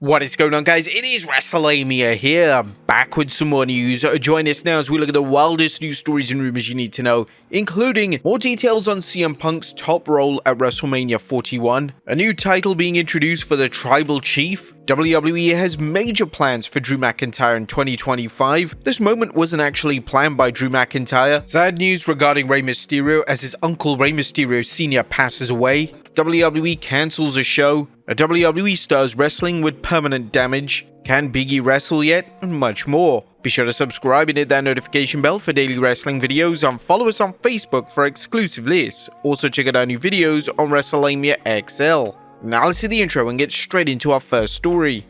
What is going on, guys? It is Wrestlelamia here, back with some more news. Join us now as we look at the wildest news stories and rumors you need to know, including more details on CM Punk's top role at WrestleMania 41, a new title being introduced for the Tribal Chief, WWE has major plans for Drew McIntyre in 2025. This moment wasn't actually planned by Drew McIntyre. Sad news regarding Rey Mysterio as his uncle Rey Mysterio Sr. passes away. WWE cancels a show. A WWE star's wrestling with permanent damage. Can Big E wrestle yet? And much more. Be sure to subscribe and hit that notification bell for daily wrestling videos, and follow us on Facebook for exclusive lists. Also check out our new videos on Wrestlelamia XL. Now let's see the intro and get straight into our first story.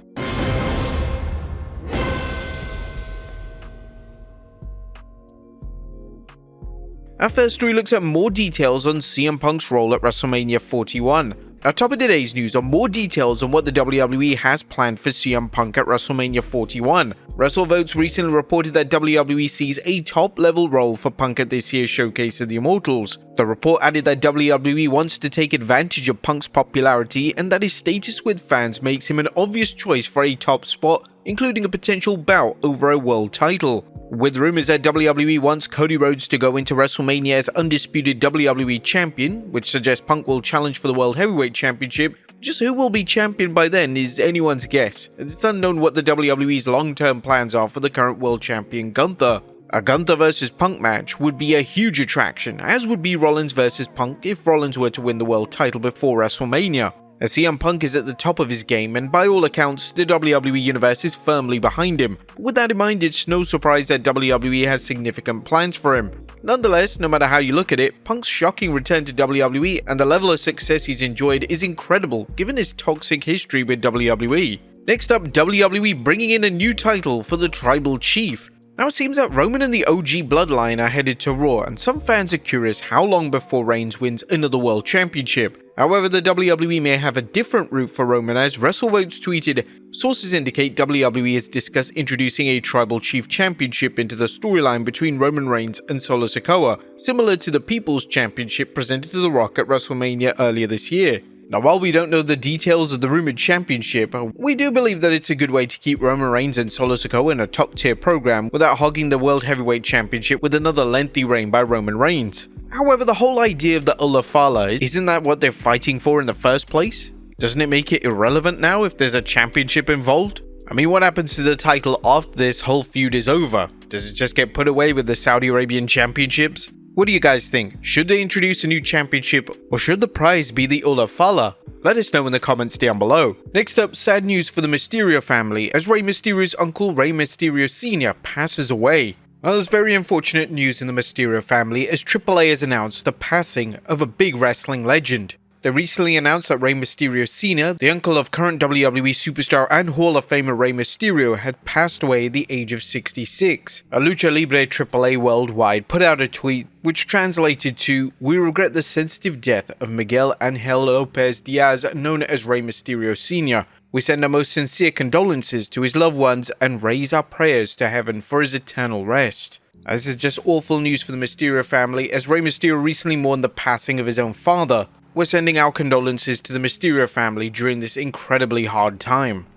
Our first story looks at more details on CM Punk's role at WrestleMania 41. Our top of today's news are more details on what the WWE has planned for CM Punk at WrestleMania 41. WrestleVotes recently reported that WWE sees a top-level role for Punk at this year's Showcase of the Immortals. The report added that WWE wants to take advantage of Punk's popularity and that his status with fans makes him an obvious choice for a top spot, including a potential bout over a world title. With rumors that WWE wants Cody Rhodes to go into WrestleMania as undisputed WWE champion, which suggests Punk will challenge for the World Heavyweight Championship, just who will be champion by then is anyone's guess, as it's unknown what the WWE's long-term plans are for the current world champion Gunther. A Gunther vs Punk match would be a huge attraction, as would be Rollins vs Punk if Rollins were to win the world title before WrestleMania. As CM Punk is at the top of his game, and by all accounts, the WWE Universe is firmly behind him. With that in mind, it's no surprise that WWE has significant plans for him. Nonetheless, no matter how you look at it, Punk's shocking return to WWE and the level of success he's enjoyed is incredible, given his toxic history with WWE. Next up, WWE bringing in a new title for the Tribal Chief. Now it seems that Roman and the OG Bloodline are headed to Raw, and some fans are curious how long before Reigns wins another World Championship. However, the WWE may have a different route for Roman, as WrestleVotes tweeted, "Sources indicate WWE has discussed introducing a Tribal Chief Championship into the storyline between Roman Reigns and Solo Sikoa, similar to the People's Championship presented to The Rock at WrestleMania earlier this year." Now, while we don't know the details of the rumored championship, we do believe that it's a good way to keep Roman Reigns and Solo Sikoa in a top-tier program without hogging the World Heavyweight Championship with another lengthy reign by Roman Reigns. However, the whole idea of the Ulafala, isn't that what they're fighting for in the first place? Doesn't it make it irrelevant now if there's a championship involved? I mean, what happens to the title after this whole feud is over? Does it just get put away with the Saudi Arabian Championships? What do you guys think? Should they introduce a new championship, or should the prize be the Ulafala? Let us know in the comments down below. Next up, sad news for the Mysterio family, as Rey Mysterio's uncle Rey Mysterio Sr. passes away. Well, there's very unfortunate news in the Mysterio family, as AAA has announced the passing of a big wrestling legend. They recently announced that Rey Mysterio Sr., the uncle of current WWE superstar and Hall of Famer Rey Mysterio, had passed away at the age of 66. A Lucha Libre AAA worldwide put out a tweet which translated to, "We regret the sensitive death of Miguel Angel Lopez Diaz, known as Rey Mysterio Sr. We send our most sincere condolences to his loved ones and raise our prayers to heaven for his eternal rest." This is just awful news for the Mysterio family, as Rey Mysterio recently mourned the passing of his own father. We're sending our condolences to the Mysterio family during this incredibly hard time.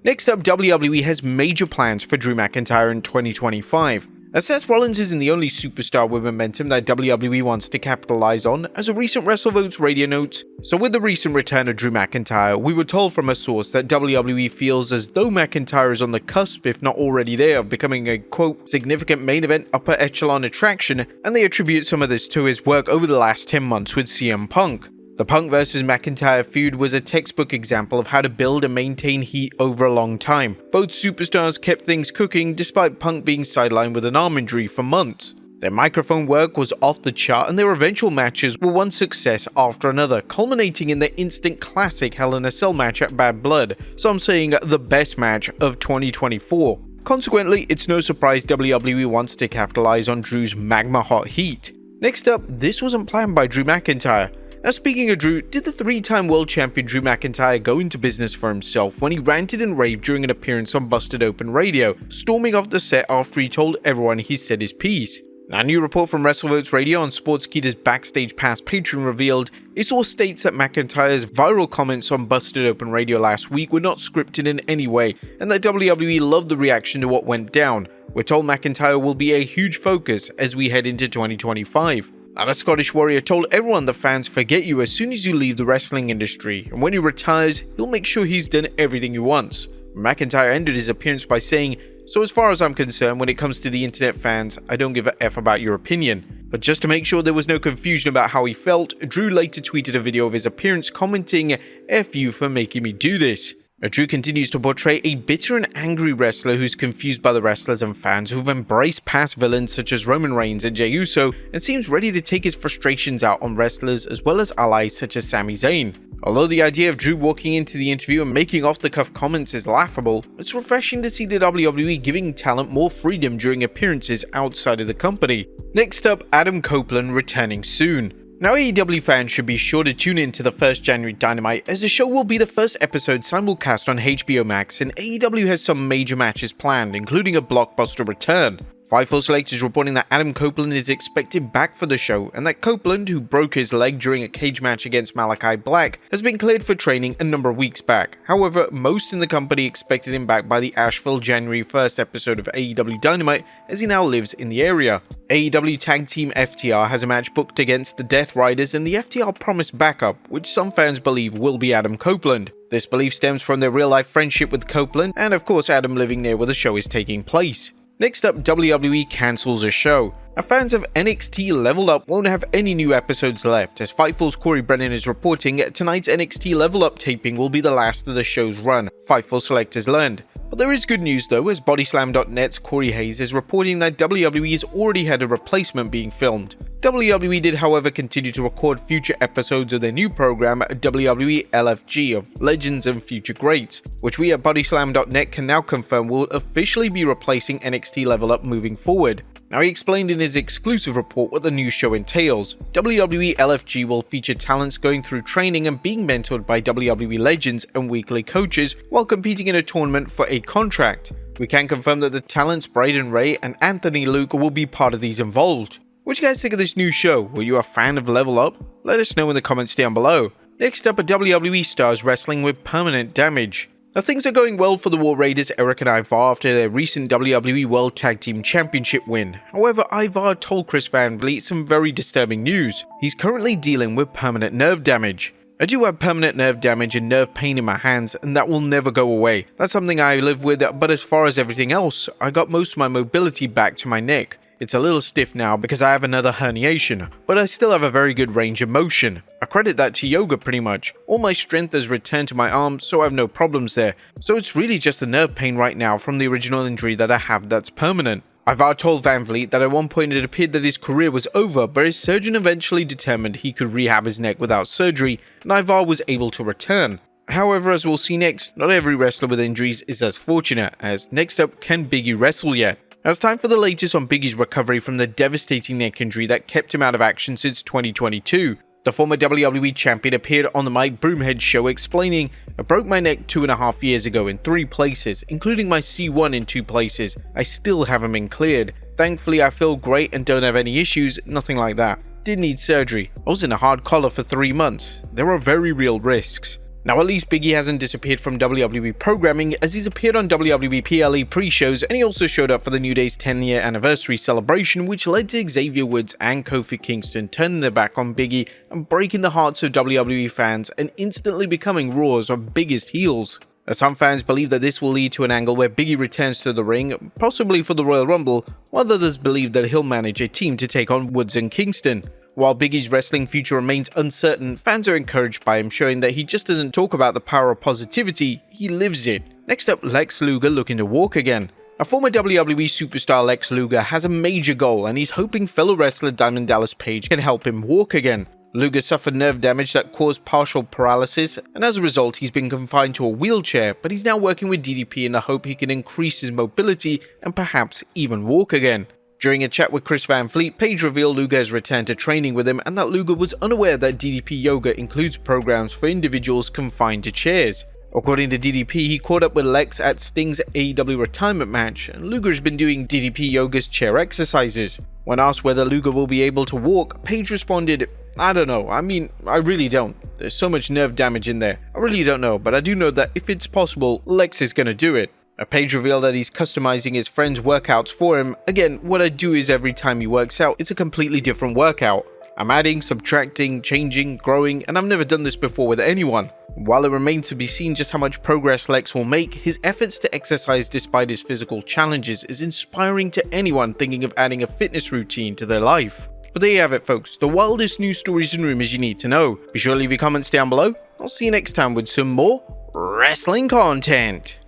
Next up, WWE has major plans for Drew McIntyre in 2025. As Seth Rollins isn't the only superstar with momentum that WWE wants to capitalize on, as a recent WrestleVotes radio notes. So with the recent return of Drew McIntyre, we were told from a source that WWE feels as though McIntyre is on the cusp, if not already there, of becoming a, quote, significant main event upper echelon attraction, and they attribute some of this to his work over the last 10 months with CM Punk. The Punk vs McIntyre feud was a textbook example of how to build and maintain heat over a long time. Both superstars kept things cooking despite Punk being sidelined with an arm injury for months. Their microphone work was off the chart, and their eventual matches were one success after another, culminating in the instant classic Hell in a Cell match at Bad Blood, some saying the best match of 2024. Consequently, it's no surprise WWE wants to capitalize on Drew's magma hot heat. Next up, this wasn't planned by Drew McIntyre. Now, speaking of Drew, did the three-time world champion Drew McIntyre go into business for himself when he ranted and raved during an appearance on Busted Open Radio, storming off the set after he told everyone he said his piece? Now, a new report from WrestleVotes Radio on Sportskeeda's Backstage Pass Patreon revealed its source states that McIntyre's viral comments on Busted Open Radio last week were not scripted in any way, and that WWE loved the reaction to what went down. We're told McIntyre will be a huge focus as we head into 2025. Now, the Scottish Warrior told everyone the fans forget you as soon as you leave the wrestling industry, and when he retires, he'll make sure he's done everything he wants. McIntyre ended his appearance by saying, "So as far as I'm concerned, when it comes to the internet fans, I don't give a F about your opinion." But just to make sure there was no confusion about how he felt, Drew later tweeted a video of his appearance commenting, "F you for making me do this." Drew continues to portray a bitter and angry wrestler who's confused by the wrestlers and fans who've embraced past villains such as Roman Reigns and Jey Uso, and seems ready to take his frustrations out on wrestlers as well as allies such as Sami Zayn. Although the idea of Drew walking into the interview and making off-the-cuff comments is laughable, it's refreshing to see the WWE giving talent more freedom during appearances outside of the company. Next up, Adam Copeland returning soon. Now, AEW fans should be sure to tune in to the first January Dynamite, as the show will be the first episode simulcast on HBO Max, and AEW has some major matches planned, including a blockbuster return. Fightful Select is reporting that Adam Copeland is expected back for the show, and that Copeland, who broke his leg during a cage match against Malachi Black, has been cleared for training a number of weeks back. However, most in the company expected him back by the Asheville January 1st episode of AEW Dynamite, as he now lives in the area. AEW Tag Team FTR has a match booked against the Death Riders, and the FTR promised backup, which some fans believe will be Adam Copeland. This belief stems from their real-life friendship with Copeland, and of course Adam living near where the show is taking place. Next up, WWE Cancels a Show. Now, fans of NXT Level Up won't have any new episodes left, as Fightful's Corey Brennan is reporting tonight's NXT Level Up taping will be the last of the show's run, Fightful Select has learned. But there is good news though, as Bodyslam.net's Corey Hayes is reporting that WWE has already had a replacement being filmed. WWE did however continue to record future episodes of their new program, WWE LFG of Legends and Future Greats, which we at Bodyslam.net can now confirm will officially be replacing NXT Level Up moving forward. Now, he explained in his exclusive report what the new show entails. WWE LFG will feature talents going through training and being mentored by WWE legends and weekly coaches while competing in a tournament for a contract. We can confirm that the talents Braden Ray and Anthony Luger will be part of these involved. What do you guys think of this new show? Were you a fan of Level Up? Let us know in the comments down below. Next up, are WWE stars wrestling with permanent damage. Now, things are going well for the War Raiders, Eric and Ivar, after their recent WWE World Tag Team Championship win. However, Ivar told Chris Van Vliet some very disturbing news. He's currently dealing with permanent nerve damage. "I do have permanent nerve damage and nerve pain in my hands, and that will never go away. That's something I live with, but as far as everything else, I got most of my mobility back to my neck. It's a little stiff now because I have another herniation, but I still have a very good range of motion. I credit that to yoga pretty much. All my strength has returned to my arms, so I have no problems there. So it's really just the nerve pain right now from the original injury that I have that's permanent." Ivar told Van Vliet that at one point it appeared that his career was over, but his surgeon eventually determined he could rehab his neck without surgery, and Ivar was able to return. However, as we'll see next, not every wrestler with injuries is as fortunate, as next up, can Big E wrestle yet? Now it's time for the latest on Big E's recovery from the devastating neck injury that kept him out of action since 2022. The former WWE champion appeared on the Mike Broomhead show explaining, "I broke my neck 2.5 years ago in 3 places, including my C1 in 2 places. I still haven't been cleared. Thankfully I feel great and don't have any issues, nothing like that. Did need surgery. I was in a hard collar for 3 months. There are very real risks." Now, at least Big E hasn't disappeared from WWE programming, as he's appeared on WWE PLE pre-shows, and he also showed up for the New Day's 10-year anniversary celebration, which led to Xavier Woods and Kofi Kingston turning their back on Big E and breaking the hearts of WWE fans and instantly becoming Raw's biggest heels. Some fans believe that this will lead to an angle where Big E returns to the ring, possibly for the Royal Rumble, while others believe that he'll manage a team to take on Woods and Kingston. While Big E's wrestling future remains uncertain, fans are encouraged by him, showing that he just doesn't talk about the power of positivity, he lives it. Next up, Lex Luger looking to walk again. A former WWE superstar, Lex Luger, has a major goal, and he's hoping fellow wrestler Diamond Dallas Page can help him walk again. Luger suffered nerve damage that caused partial paralysis, and as a result he's been confined to a wheelchair, but he's now working with DDP in the hope he can increase his mobility and perhaps even walk again. During a chat with Chris Van Vliet, Page revealed Luger has returned to training with him, and that Luger was unaware that DDP Yoga includes programs for individuals confined to chairs. According to DDP, he caught up with Lex at Sting's AEW retirement match, and Luger has been doing DDP Yoga's chair exercises. When asked whether Luger will be able to walk, Page responded, "I don't know, I really don't. There's so much nerve damage in there. I really don't know, but I do know that if it's possible, Lex is gonna do it." Page revealed that he's customizing his friend's workouts for him. "Again, what I do is every time he works out, it's a completely different workout. I'm adding, subtracting, changing, growing, and I've never done this before with anyone." While it remains to be seen just how much progress Lex will make, his efforts to exercise despite his physical challenges is inspiring to anyone thinking of adding a fitness routine to their life. But there you have it, folks, the wildest news stories and rumors you need to know. Be sure to leave your comments down below. I'll see you next time with some more wrestling content.